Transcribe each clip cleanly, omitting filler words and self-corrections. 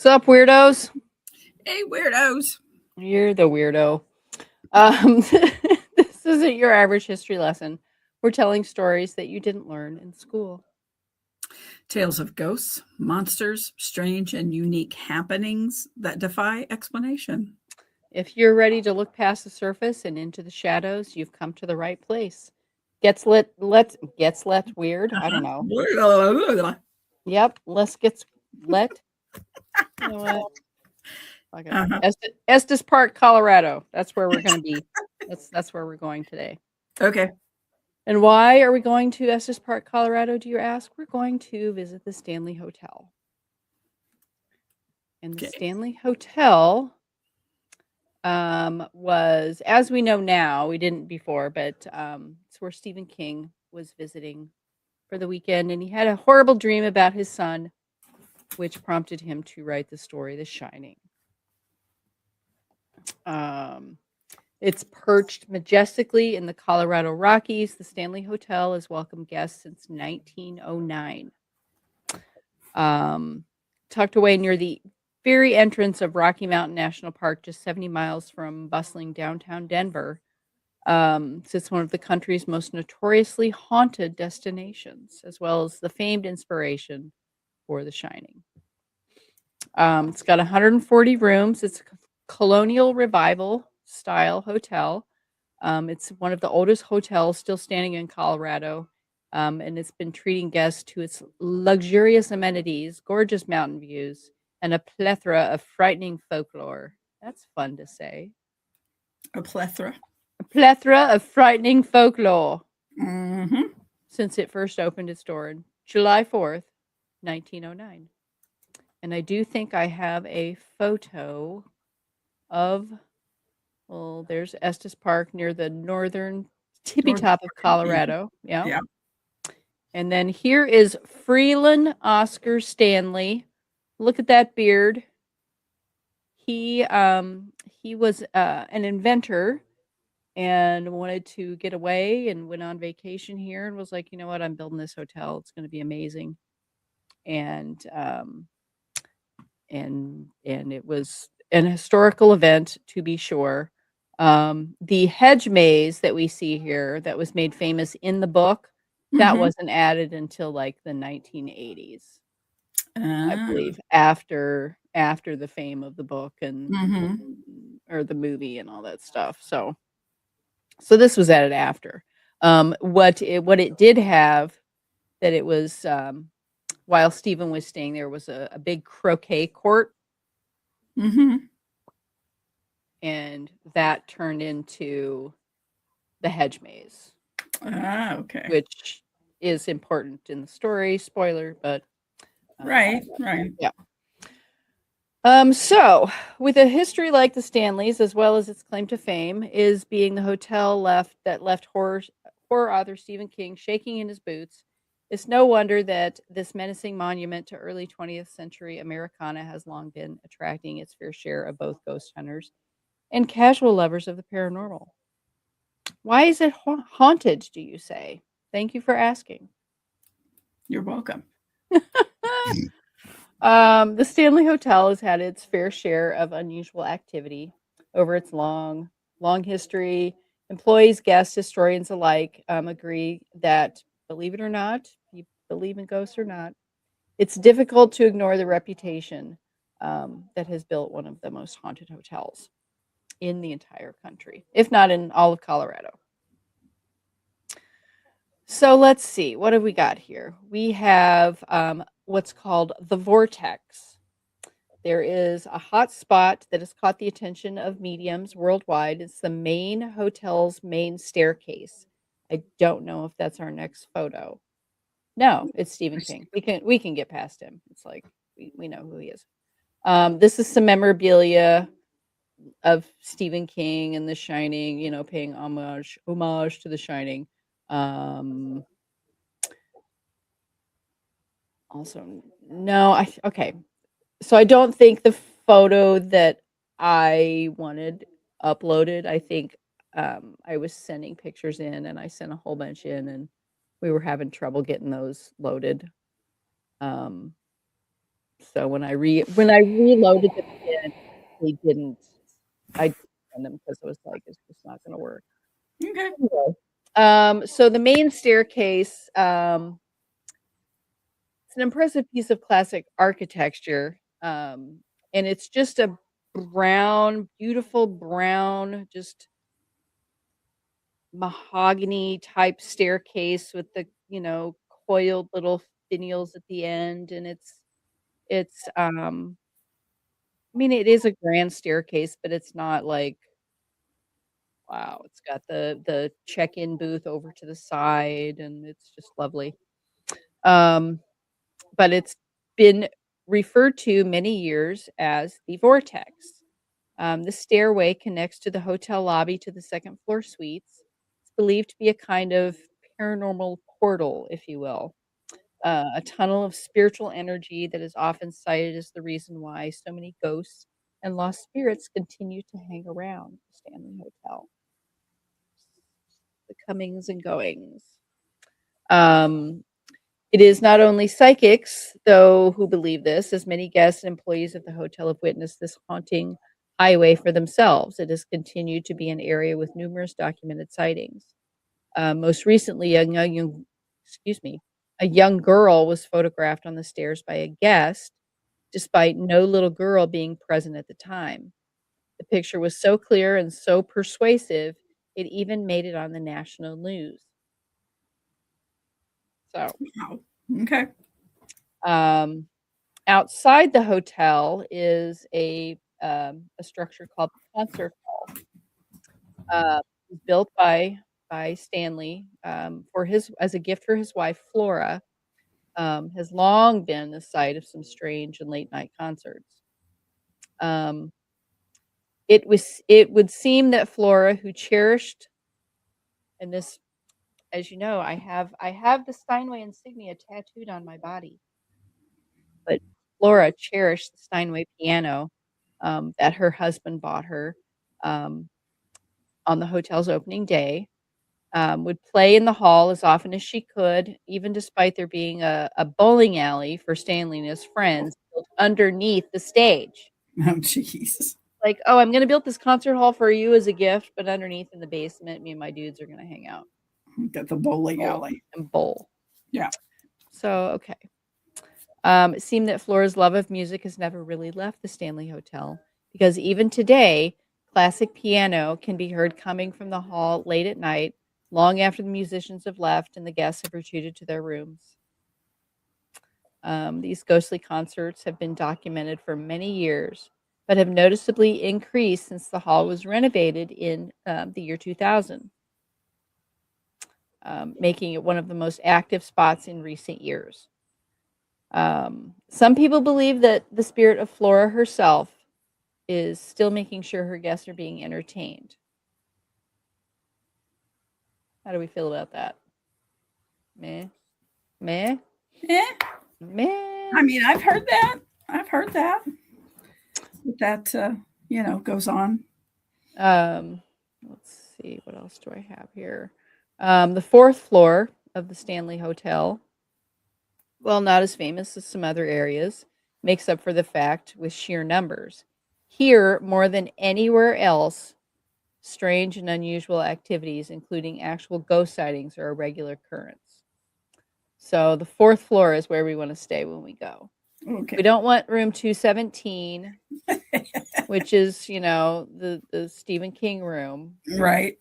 up, weirdos? Hey, weirdos. You're the weirdo. This isn't your average history lesson. We're telling stories that you didn't learn in school. Tales of ghosts, monsters, strange and unique happenings that defy explanation. If you're ready to look past the surface and into the shadows, you've come to the right place. Gets let weird. I don't know. Uh-huh. Yep. Let. You know what? Fuck it. Uh-huh. Estes Park, Colorado. That's where we're going to be. That's where we're going today. Okay. And why are we going to Estes Park, Colorado, do you ask? We're going to visit the Stanley Hotel. And the Okay. Stanley Hotel was, as we know now, we didn't before, but it's where Stephen King was visiting for the weekend. And he had a horrible dream about his son, which prompted him to write the story, The Shining. It's perched majestically in the Colorado Rockies. The Stanley Hotel has welcomed guests since 1909. Tucked away near the very entrance of Rocky Mountain National Park, just 70 miles from bustling downtown Denver, sits one of the country's most notoriously haunted destinations, as well as the famed inspiration for The Shining. It's got 140 rooms. It's a colonial revival style hotel. It's one of the oldest hotels still standing in Colorado, and it's been treating guests to its luxurious amenities, gorgeous mountain views, and a plethora of frightening folklore. That's fun to say. A plethora. A plethora of frightening folklore Mm-hmm. since it first opened its door on July 4th, 1909. And I do think I have a photo of, well, there's Estes Park near the northern tippy top of Colorado. Yeah. Yeah. And then here is Freeland Oscar Stanley. Look at that beard. He was an inventor and wanted to get away and went on vacation here and was like, you know what, I'm building this hotel. It's going to be amazing. And it was an historical event, to be sure. The hedge maze that we see here that was made famous in the book, that Mhm. wasn't added until like the 1980s, I Ah. believe, after the fame of the book and Mhm. or the movie and all that stuff. So this was added after. What it did have that it was while Stephen was staying there was a big croquet court, Mhm. and that turned into the hedge maze, Ah, okay. which is important in the story. Spoiler, but Right, right. yeah. So, with a history like the Stanleys, as well as its claim to fame, is being the hotel that left horror author Stephen King shaking in his boots, it's no wonder that this menacing monument to early 20th century Americana has long been attracting its fair share of both ghost hunters and casual lovers of the paranormal. Why is it haunted, do you say? Thank you for asking. You're welcome. The Stanley Hotel has had its fair share of unusual activity over its long history. Employees, guests, historians alike agree that, believe it or not, you believe in ghosts or not, it's difficult to ignore the reputation that has built one of the most haunted hotels in the entire country, if not in all of Colorado. So let's see. What have we got here? We have what's called the vortex. There is a hot spot that has caught the attention of mediums worldwide. It's the main hotel's main staircase. I don't know if that's our next photo. No, it's Stephen King. We can get past him. It's like we know who he is. This is some memorabilia of Stephen King and The Shining. You know, paying homage to The Shining. Also, no, okay. So I don't think the photo that I wanted uploaded. I think I was sending pictures in, and I sent a whole bunch in, and we were having trouble getting those loaded. Um, So when I reloaded them again, they didn't. I didn't send them because I was like, it's just not going to work. Okay. Anyway, so the main staircase, it's an impressive piece of classic architecture, and it's just a brown, beautiful brown, just mahogany type staircase with the, coiled little finials at the end, and it's, I mean, it is a grand staircase, but it's not like, wow, it's got the check-in booth over to the side, and it's just lovely. Um, but it's been referred to many years as the vortex. The stairway connects to the hotel lobby to the second floor suites. It's believed to be a kind of paranormal portal, if you will, a tunnel of spiritual energy that is often cited as the reason why so many ghosts and lost spirits continue to hang around the Stanley Hotel. The comings and goings. Um, it is not only psychics, though, who believe this, as many guests and employees of the hotel have witnessed this haunting highway for themselves. It has continued to be an area with numerous documented sightings. Most recently, excuse me, a young girl was photographed on the stairs by a guest, despite no little girl being present at the time. The picture was so clear and so persuasive, it even made it on the national news. So, Wow. Okay. um, outside the hotel is a structure called the concert hall. It was built by Stanley for his as a gift for his wife Flora. Has long been the site of some strange and late night concerts. Um, it would seem that Flora, who cherished, and this, as you know, I have the Steinway insignia tattooed on my body, but Flora cherished the Steinway piano that her husband bought her um, on the hotel's opening day. Would play in the hall as often as she could, even despite there being a bowling alley for Stanley and his friends built underneath the stage. Oh, jeez. Like, "Oh, I'm gonna build this concert hall for you as a gift, but underneath in the basement, me and my dudes are gonna hang out, Got the bowling bowl, alley. and bowl." Yeah. So, okay. It seemed that Flora's love of music has never really left the Stanley Hotel because even today, classic piano can be heard coming from the hall late at night, long after the musicians have left and the guests have retreated to their rooms. These ghostly concerts have been documented for many years, but have noticeably increased since the hall was renovated in the year 2000, making it one of the most active spots in recent years. Some people believe that the spirit of Flora herself is still making sure her guests are being entertained. How do we feel about that? Meh? Meh? Yeah. Meh? I mean, I've heard that. I've heard that. That goes on. Let's see, what else do I have here? The fourth floor of the Stanley Hotel, while not as famous as some other areas, makes up for the fact with sheer numbers. Here, more than anywhere else, strange and unusual activities, including actual ghost sightings, are a regular occurrence. So the fourth floor is where we want to stay when we go. We Okay. don't want room 217, which is, the Stephen King room, Right.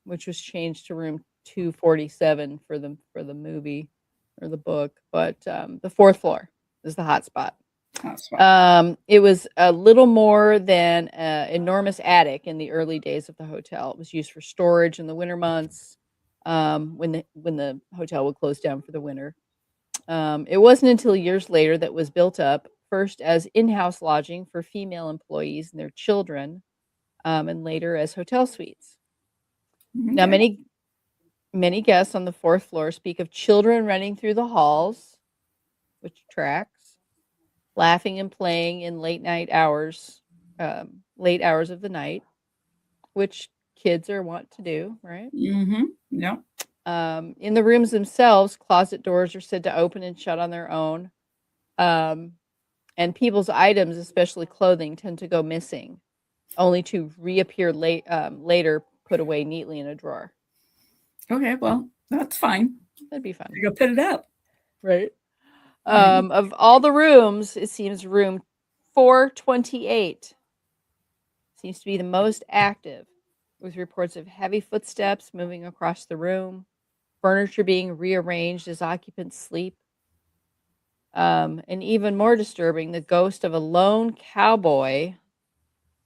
which was changed to room 247 for the movie or the book. But the fourth floor is the hot spot. That's fine. It was a little more than an enormous attic in the early days of the hotel. It was used for storage in the winter months, when the hotel would close down for the winter. It wasn't until years later that it was built up, first as in-house lodging for female employees and their children, and later as hotel suites. Now, Okay. many guests on the fourth floor speak of children running through the halls, which tracks, laughing and playing in late hours of the night, which kids are wont to do, right? Mm-hmm. Yep. In the rooms themselves, closet doors are said to open and shut on their own. Um, and people's items, especially clothing, tend to go missing, only to reappear later, put away neatly in a drawer. Okay, well, that's fine. That'd be fun. You go put it up. Right. Right. Of all the rooms, it seems room 428 seems to be the most active, with reports of heavy footsteps moving across the room, furniture being rearranged as occupants sleep. And even more disturbing, the ghost of a lone cowboy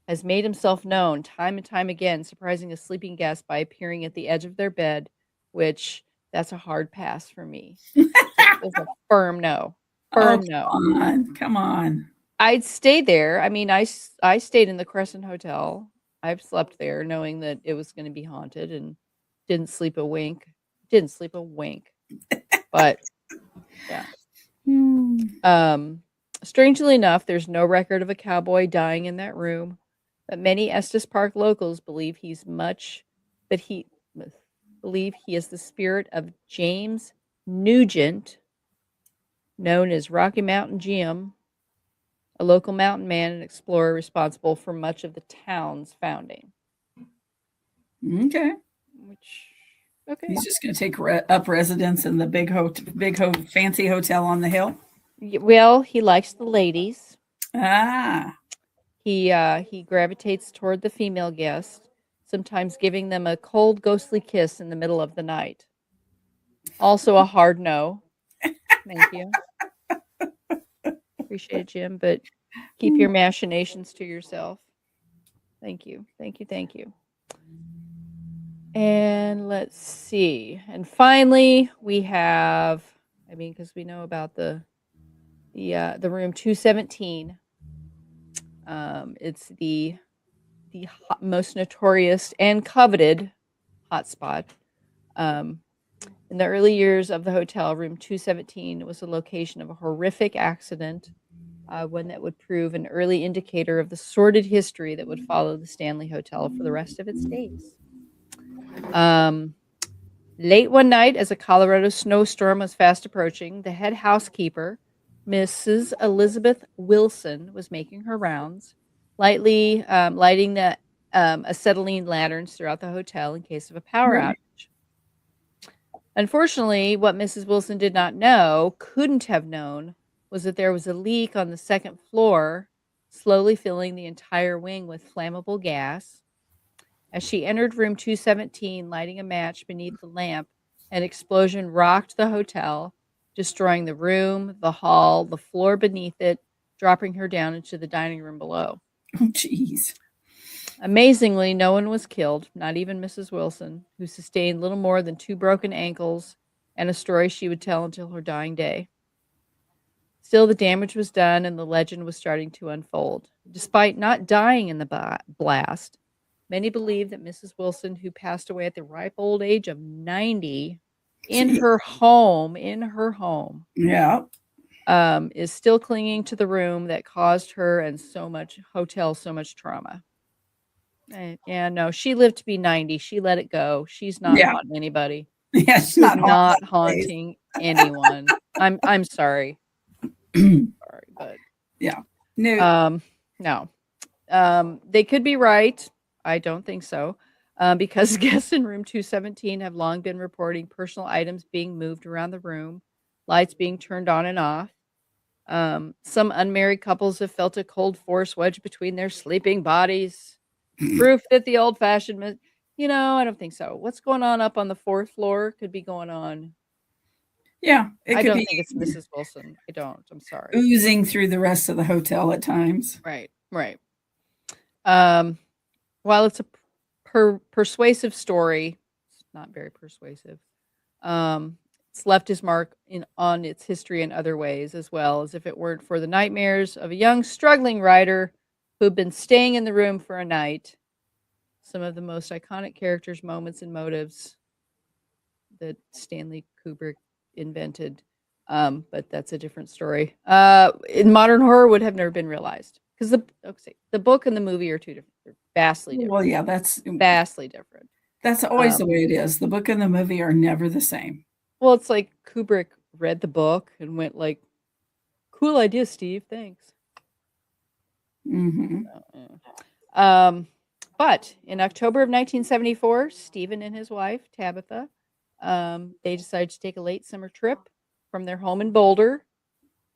has made himself known time and time again, surprising a sleeping guest by appearing at the edge of their bed, which that's a hard pass for me. It's a firm no. Oh, Firm no. come on. Come on. I'd stay there. I mean, I stayed in the Crescent Hotel. I've slept there knowing that it was going to be haunted and didn't sleep a wink. Didn't sleep a wink. But yeah. Strangely enough, there's no record of a cowboy dying in that room, but many Estes Park locals believe he believe he is the spirit of James Nugent, known as Rocky Mountain Jim, a local mountain man and explorer responsible for much of the town's founding. Okay. Which, okay. He's just going to take up residence in the fancy hotel on the hill. Well, he likes the ladies. Ah. He gravitates toward the female guest, sometimes giving them a cold, ghostly kiss in the middle of the night. Also a hard no. Thank you. Appreciate it, Jim, but keep your machinations to yourself. Thank you. Thank you. Thank you. And let's see. And finally, we have, I mean, because we know about the room 217. It's the most notorious and coveted hotspot. In the early years of the hotel, room 217 was the location of a horrific accident, one that would prove an early indicator of the sordid history that would follow the Stanley Hotel for the rest of its days. Late one night, as a Colorado snowstorm was fast approaching, the head housekeeper, Mrs. Elizabeth Wilson, was making her rounds, lightly lighting the acetylene lanterns throughout the hotel in case of a power outage. Unfortunately, what Mrs. Wilson did not know, couldn't have known, was that there was a leak on the second floor, slowly filling the entire wing with flammable gas. As she entered room 217, lighting a match beneath the lamp, an explosion rocked the hotel, destroying the room, the hall, the floor beneath it, dropping her down into the dining room below. Oh, jeez. Amazingly, no one was killed, not even Mrs. Wilson, who sustained little more than 2 broken ankles and a story she would tell until her dying day. Still, the damage was done and the legend was starting to unfold. Despite not dying in the blast, many believe that Mrs. Wilson, who passed away at the ripe old age of 90 in her home, yeah, is still clinging to the room that caused her and so much trauma. Yeah, no, she lived to be 90. She let it go. She's not haunting anybody. Yeah, she's not haunting anyone. I'm sorry. Sorry, but yeah. No. No. They could be right. I don't think so. Because guests in room 217 have long been reporting personal items being moved around the room, lights being turned on and off. Some unmarried couples have felt a cold force wedged between their sleeping bodies. Proof that the old-fashioned, I don't think so. What's going on up on the 4th floor could be going on. Yeah, I don't think it's Mrs. Wilson. I don't. I'm sorry. Oozing through the rest of the hotel at times. Right. While it's a persuasive story, it's not very persuasive. It's left its mark on its history in other ways, as well as if it weren't for the nightmares of a young struggling writer who'd been staying in the room for a night. Some of the most iconic characters, moments, and motives that Stanley Kubrick invented. But that's a different story. In modern horror would have never been realized. Because the book and the movie are two different. They're vastly different. Well, yeah, that's vastly different. That's always the way it is. The book and the movie are never the same. Well, it's like Kubrick read the book and went like, Cool idea, Steve. Thanks. Mm-hmm. But in October of 1974, Stephen and his wife, Tabitha, they decided to take a late summer trip from their home in Boulder.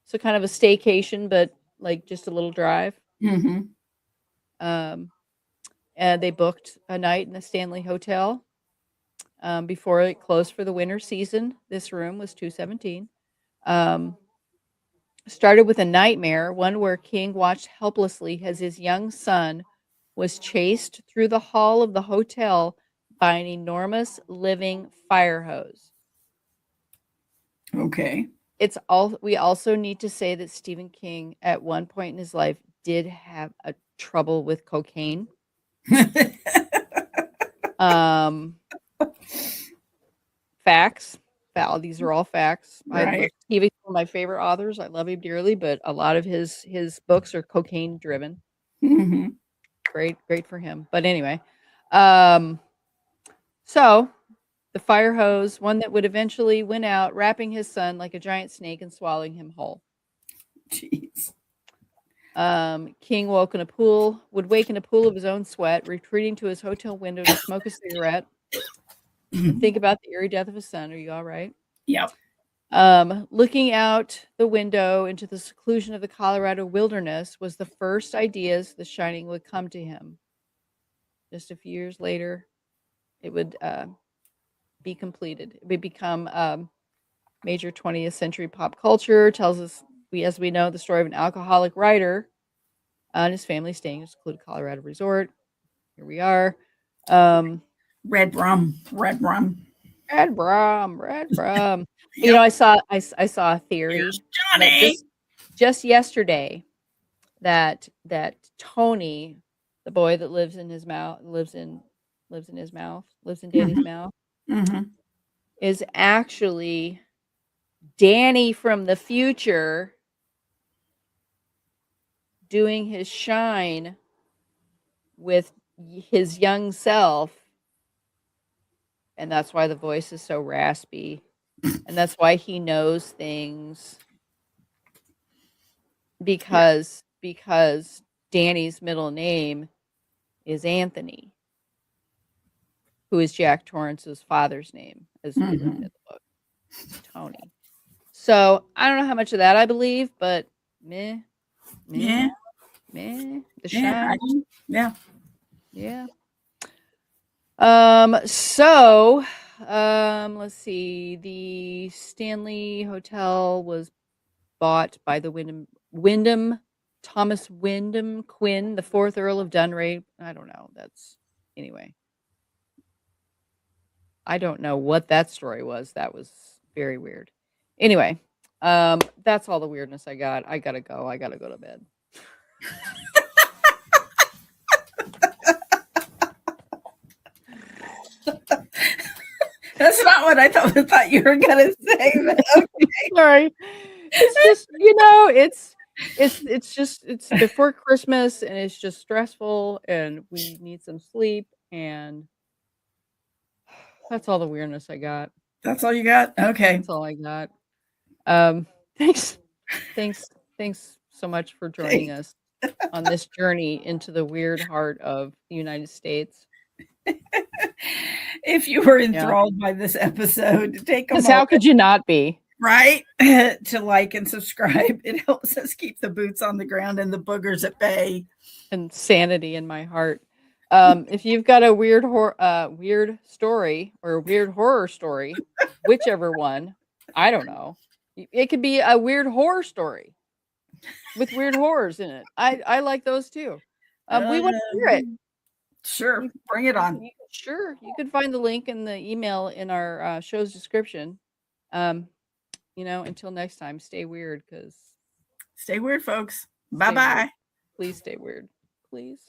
So kind of a staycation, but like just a little drive. Mm-hmm. And they booked a night in the Stanley Hotel before it closed for the winter season. This room was 217. Started with a nightmare, one where King watched helplessly as his young son was chased through the hall of the hotel by an enormous living fire hose. Okay. We also need to say that Stephen King at one point in his life did have a trouble with cocaine. Facts. These are all facts. Right. Stephen's one of my favorite authors. I love him dearly, but a lot of his books are cocaine driven. Mm-hmm. Great for him. But anyway, so the fire hose, one that would eventually win out, wrapping his son like a giant snake and swallowing him whole. Jeez. King would wake in a pool of his own sweat, retreating to his hotel window to smoke a cigarette. Think about the eerie death of his son. Are you all right? Yep. Looking out the window into the seclusion of the Colorado wilderness was the first ideas The Shining would come to him. Just a few years later, it would be completed. It would become major 20th century pop culture. Tells us, as we know, the story of an alcoholic writer and his family staying in a secluded Colorado resort. Here we are. Red rum. Red rum. You know, I saw a theory that just yesterday that Tony, the boy that lives in Danny's mouth, is actually Danny from the future doing his shine with his young self. And that's why the voice is so raspy. And that's why he knows things. Because Danny's middle name is Anthony, who is Jack Torrance's father's name, as we learned in the book. Tony. So I don't know how much of that I believe, but meh. The shine. Yeah. Let's see. The Stanley Hotel was bought by the Thomas Wyndham Quinn, the 4th Earl of Dunray. I don't know. Anyway. I don't know what that story was. That was very weird. Anyway, that's all the weirdness I got. I gotta go. I gotta go to bed. That's not what I thought you were gonna say. Okay. Sorry. It's just, it's before Christmas and it's just stressful and we need some sleep and that's all the weirdness I got. That's all you got? Okay. That's all I got. Thanks so much for joining us on this journey into the weird heart of the United States. If you were enthralled by this episode, take a moment. How could you not be? Right? To like and subscribe. It helps us keep the boots on the ground and the boogers at bay. And sanity in my heart. If you've got a weird story or a weird horror story, whichever one, I don't know. It could be a weird horror story with weird horrors in it. I like those too. We want to hear it. Sure, bring it on. Sure, you can find the link in the email in our show's description. Until next time, stay weird, folks. Bye-bye. Please stay weird. Please.